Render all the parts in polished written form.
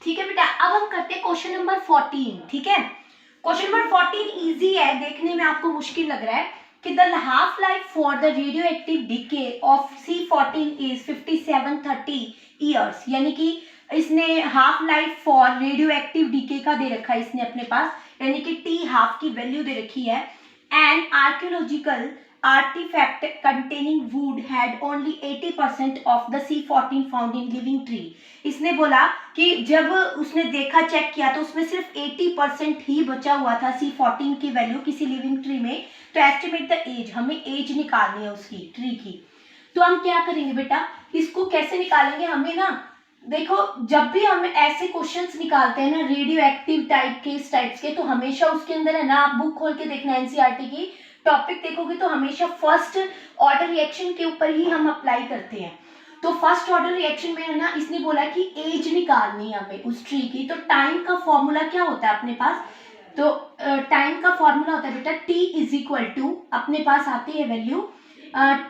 ठीक है बेटा, अब हम करते हैं क्वेश्चन नंबर 14। ठीक है, क्वेश्चन नंबर 14 इजी है, देखने में आपको मुश्किल लग रहा है कि the half life for the radioactive decay of C14 is 5730 years. यानी कि इसने half life for radioactive decay का दे रखा है इसने अपने पास, यानी कि टी हाफ की वैल्यू दे रखी है। And archaeological artifact containing wood had only 80% of the C14 found in living tree। इसने बोला कि जब उसने देखा, चेक किया, तो उसमें सिर्फ 80% ही बचा हुआ था C14 की वैल्यू किसी लिविंग ट्री में। तो एस्टिमेट द एज, हमें एज निकालनी है उसकी ट्री की। तो हम क्या करेंगे बेटा, इसको कैसे निकालेंगे, हमें ना देखो, जब भी हम ऐसे क्वेश्चंस निकालते हैं ना रेडियो एक्टिव टाइप के, इस टाइप्स के, तो हमेशा उसके अंदर है ना, आप बुक खोल के देखना एनसीईआरटी की टॉपिक देखोगे तो हमेशा फर्स्ट ऑर्डर रिएक्शन के ऊपर ही हम अप्लाई करते हैं। तो फर्स्ट ऑर्डर रिएक्शन में है ना, इसने बोला कि एज निकालनी है हमें उस ट्री की। तो टाइम का फॉर्मूला क्या होता है अपने पास, तो टाइम का फॉर्मूला होता है बेटा टी इज इक्वल टू, अपने पास आती है value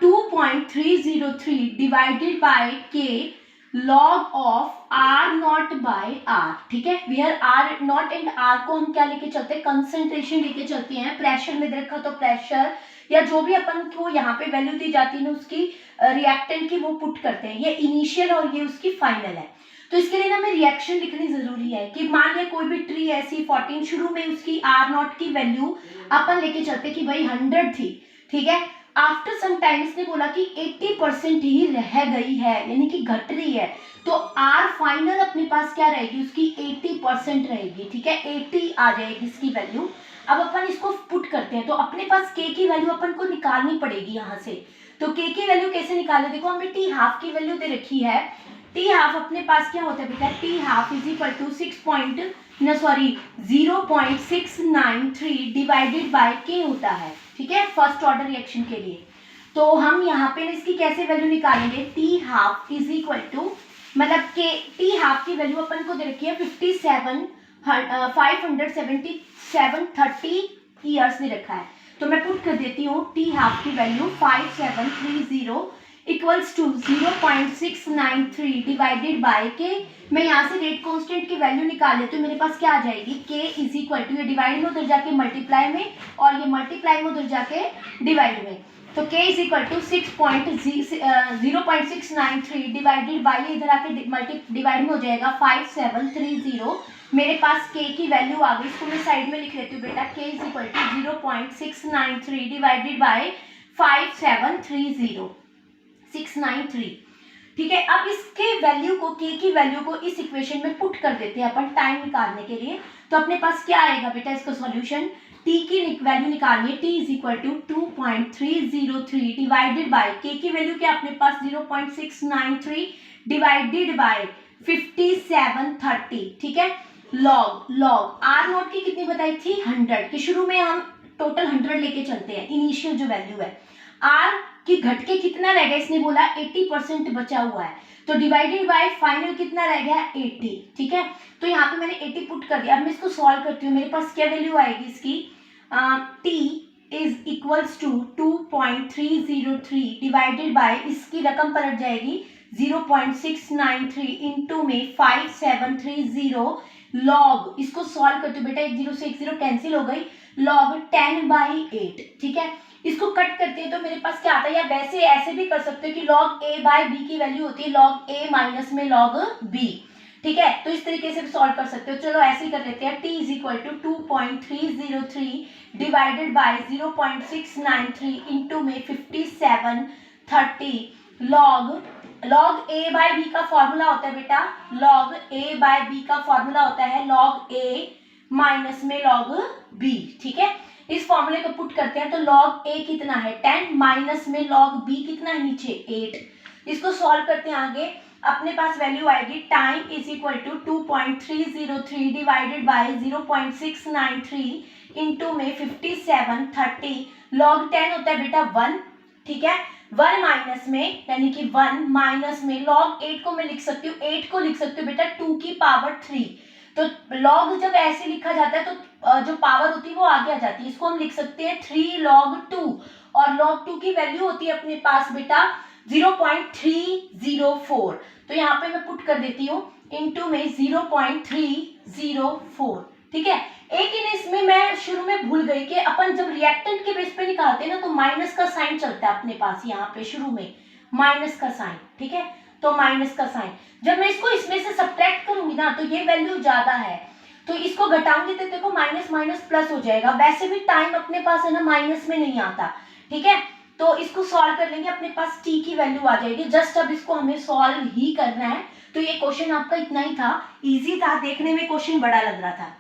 2.303 divided by K log of R naught by R. ठीक है, where R naught and R को हम क्या लेके चलते हैं, कंसंट्रेशन लेके चलते हैं। प्रेशर में दे रखा तो प्रेशर, या जो भी अपन को यहाँ पे वैल्यू दी जाती है ना उसकी रिएक्टेंट की, वो पुट करते हैं। ये इनिशियल और ये उसकी फाइनल है। तो इसके लिए ना हमें रिएक्शन लिखनी जरूरी है कि मान लिया कोई भी ट्री ऐसी 14, शुरू में उसकी आर नॉट की वैल्यू अपन लेके चलते कि भाई 100 थी। ठीक है, आफ्टर सम टाइम इसने बोला कि 80% ही रह गई है, यानी कि घट रही है। तो आर फाइनल अपने पास क्या रहेगी, उसकी 80% रहेगी। ठीक है, 80 आ जाएगी इसकी वैल्यू। अब अपन इसको पुट करते हैं, तो अपने पास के की वैल्यू अपन को निकालनी पड़ेगी यहाँ से। तो के की वैल्यू कैसे निकाले, देखो हमें टी हाफ की वैल्यू दे रखी है। टी हाफ अपने पास क्या होता है बेटा, T half is equal to 0.693 divided by K होता है। ठीक है, फर्स्ट ऑर्डर रिएक्शन के लिए। तो हम यहाँ पे इसकी कैसे वैल्यू निकालेंगे, T half is equal to, मतलब के टी हाफ की वैल्यू अपन को दे रखी है 57730 ईयर्स ने रखा है। तो मैं पुट कर देती हूँ टी हाफ की value 5730 equals to 0.693 divided by K. मैं यहाँ से रेट कांस्टेंट की वैल्यू निकाल लेती हूँ, मेरे पास क्या आ जाएगी, के इज इक्वल टू, ये डिवाइड में उधर जाके मल्टीप्लाई में, और ये मल्टीप्लाई में उधर जाके डिवाइड में। तो k is equal to 0.693 divided by, इधर आके डिवाइड में हो जाएगा 5730। मेरे पास k की वैल्यू आ गई, इसको मैं साइड में लिख लेती हूँ बेटा, k is equal to 0.693 divided by 5730693। ठीक है, अब इसके वैल्यू को, k की वैल्यू को इस इक्वेशन में पुट कर देते हैं अपन टाइम निकालने के लिए। तो अपने पास क्या आएगा बेटा, इसका सॉल्यूशन, t की वैल्यू निकालनी है, t is equal to 2.303 divided by k की वैल्यू क्या अपने पास 0.693 डिवाइडेड बाय 5730। ठीक है, लॉग आर नॉट की कितनी बताई थी, 100 की। शुरू में हम टोटल 100 लेके चलते हैं, इनिशियल जो वैल्यू है। आर की घट के कितना रह गया, इसने बोला 80% बचा हुआ है। तो डिवाइडेड बाय फाइनल कितना रह गया, 80। ठीक है, तो यहाँ पे मैंने 80 पुट कर दिया। अब मैं इसको सॉल्व करती हूँ, मेरे पास क्या वैल्यू आएगी इसकी, t is equals to 2.303 divided by, इसकी रकम पलट जाएगी 0.693 इंटू में 5730 लॉग, इसको सॉल्व करते हो बेटा, 1 0 से 1 0 कैंसिल हो गई, लॉग 10/8। ठीक है, इसको कट करते हैं तो मेरे पास क्या आता है, या वैसे ऐसे भी कर सकते हो कि log a बाय b की वैल्यू होती है log a माइनस में log b। ठीक है, तो इस तरीके से भी सॉल्व कर सकते हो। चलो ऐसे ही कर लेते हैं, t is equal to 2.303 divided by 0.693 into में 5730 log a बाय b का फॉर्मूला होता है बेटा, log a बाय b का फॉर्मूला होता है log a माइनस में log b। ठीक है, इस फॉर्मूले को पुट करते हैं तो log a कितना है 10 माइनस में log b कितना है नीचे 8। इसको सॉल्व करते हैं आगे, अपने पास वैल्यू आएगी time is equal to 2.303 divided by 0.693 into में 5730 log 10 होता है बेटा 1। ठीक है, 1 माइनस में, यानी कि 1 माइनस में log 8 को मैं लिख सकती हूँ, 8 को लिख सकती हूँ बेटा 2 की पावर 3। तो log जब ऐसे लिखा जाता है तो जो पावर होती है वो आगे आ जाती है, इसको हम लिख सकते हैं 3 log 2, और log 2 की वैल्यू होती है अपने पास बेटा 0.304, तो यहाँ पे मैं पुट कर देती हूँ इनटू में 0.304, ठीक है। एक इन इसमें मैं शुरू में भूल गई कि अपन जब रिएक्टेंट के बेस पे निकालते हैं ना तो माइनस का साइन चलता है अपने पास, यहाँ पे शुरू में माइनस का साइन, ठीक है। तो माइनस का साइन, जब मैं इसको इसमें से सब्ट्रैक्ट करूंगी ना तो ये वैल्यू ज्यादा है, तो इसको घटाऊंगी तो देखो माइनस माइनस प्लस हो जाएगा। वैसे भी टाइम अपने पास है ना माइनस में नहीं आता, ठीक है। तो इसको सॉल्व कर लेंगे, अपने पास t की वैल्यू आ जाएगी। जस्ट अब इसको हमें सॉल्व ही करना है। तो ये क्वेश्चन आपका इतना ही था, इजी था, देखने में क्वेश्चन बड़ा लग रहा था।